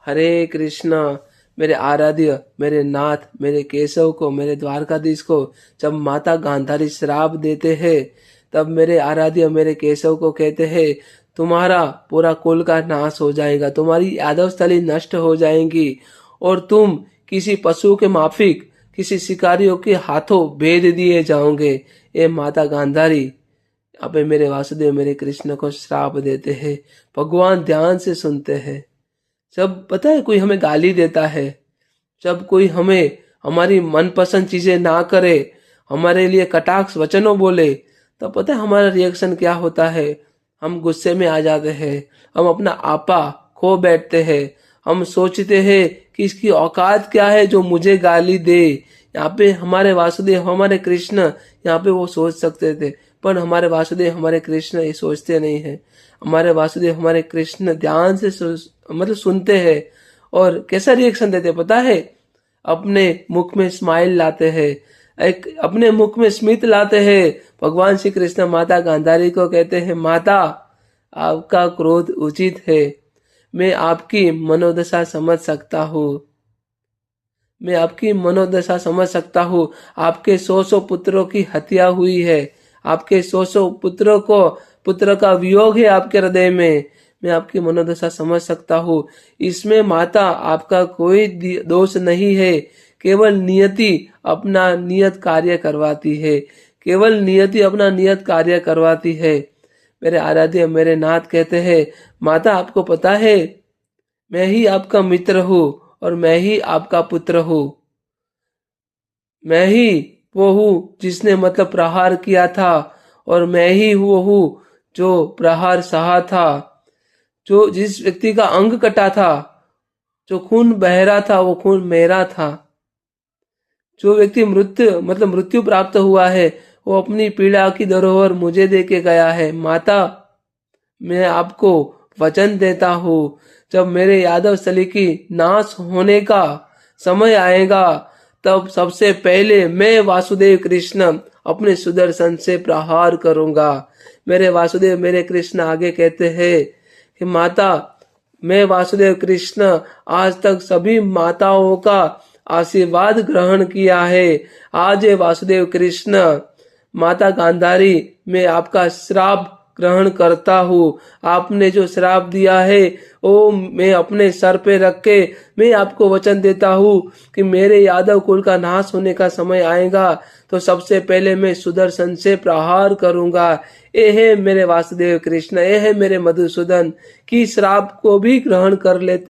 हरे कृष्णा। मेरे आराध्य, मेरे नाथ, मेरे केशव को, मेरे द्वारकाधीश को जब माता गांधारी श्राप देते हैं, तब मेरे आराध्य, मेरे केशव को कहते हैं तुम्हारा पूरा कुल का नाश हो जाएगा, तुम्हारी यादव स्थली नष्ट हो जाएंगी और तुम किसी पशु के माफिक, किसी शिकारियों के हाथों भेज दिए जाओगे। ये माता गांधारी अबे मेरे वासुदेव, मेरे कृष्ण को श्राप देते हैं। भगवान ध्यान से सुनते हैं। जब पता है कोई हमें गाली देता है, जब कोई हमें हमारी मनपसंद चीजें ना करे, हमारे लिए कटाक्ष वचनों बोले, तब पता है हमारा रिएक्शन क्या होता है। हम गुस्से में आ जाते हैं, हम अपना आपा खो बैठते हैं, हम सोचते हैं कि इसकी औकात क्या है जो मुझे गाली दे। यहाँ पे हमारे वासुदेव, हमारे कृष्ण, यहाँ पे वो सोच सकते थे, पर हमारे वासुदेव, हमारे कृष्ण ये सोचते नहीं है। हमारे वासुदेव, हमारे कृष्ण ध्यान से मतलब सुनते हैं और कैसा रिएक्शन देते पता है। अपने मुख में स्माइल लाते हैं, एक अपने मुख में स्मित लाते हैं। भगवान श्री कृष्ण माता गांधारी को कहते हैं माता आपका क्रोध उचित है, मैं आपकी मनोदशा समझ सकता हूँ, मैं आपकी मनोदशा समझ सकता हूँ। आपके 100 पुत्रों की हत्या हुई है, आपके 100 पुत्र का वियोग है आपके हृदय में, मैं आपकी मनोदशा समझ सकता हूँ। इसमें माता आपका कोई दोष नहीं है, केवल नियति अपना नियत कार्य करवाती है, केवल नियति अपना नियत कार्य करवाती है। मेरे आराध्य, मेरे नाथ कहते हैं माता आपको पता है मैं ही आपका मित्र हूँ और मैं ही आपका पुत्र हूँ, मैं ही वो हूँ जिसने मतलब प्रहार किया था और मैं ही वो हूँ जो प्रहार सहा था। जो जिस व्यक्ति का अंग कटा था, जो खून बह रहा था, वो खून मेरा था। जो व्यक्ति मृत्यु प्राप्त हुआ है, वो अपनी पीड़ा की धरोहर मुझे दे के गया है। माता मैं आपको वचन देता हूँ, जब मेरे यादव स्थली की नाश होने का समय आएगा, तब सबसे पहले मैं वासुदेव कृष्ण अपने सुदर्शन से प्रहार करूंगा। मेरे वासुदेव, मेरे कृष्ण आगे कहते हैं कि माता मैं वासुदेव कृष्ण आज तक सभी माताओं का आशीर्वाद ग्रहण किया है। आज वासुदेव कृष्ण माता गांधारी मैं आपका श्राप ग्रहण करता हूँ। आपने जो श्राप दिया है वो मैं अपने सर पे रख के मैं आपको वचन देता हूँ कि मेरे यादव कुल का नाश होने का समय आएगा तो सबसे पहले मैं सुदर्शन से प्रहार करूंगा। ये है मेरे वासुदेव कृष्ण, ये है मेरे मधुसूदन की श्राप को भी ग्रहण कर लेते